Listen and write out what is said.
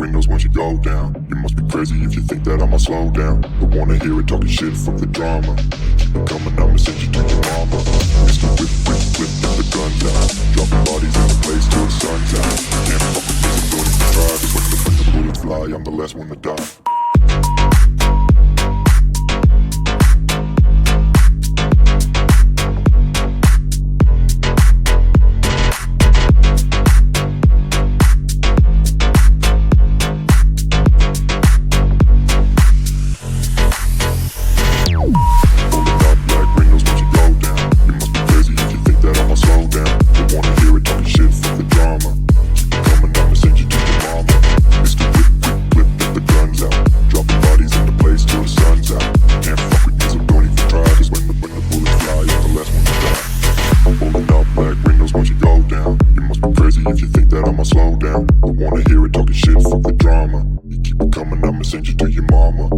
windows once you go down. You must be crazy if you think that I'ma slow down. Don't wanna hear it talking shit, fuck the drama. Keep it coming, I'ma send you to your mama. Mr. Whip, whip, whip, get the guns out. Dropping bodies in the place till the sun's out. Can't fuck with me, so don't even try. Cause when the bullets fly, I'm the last one to die. If you think that I'ma slow down, don't wanna hear it talking shit, fuck the drama. You keep it coming, I'ma send you to your mama.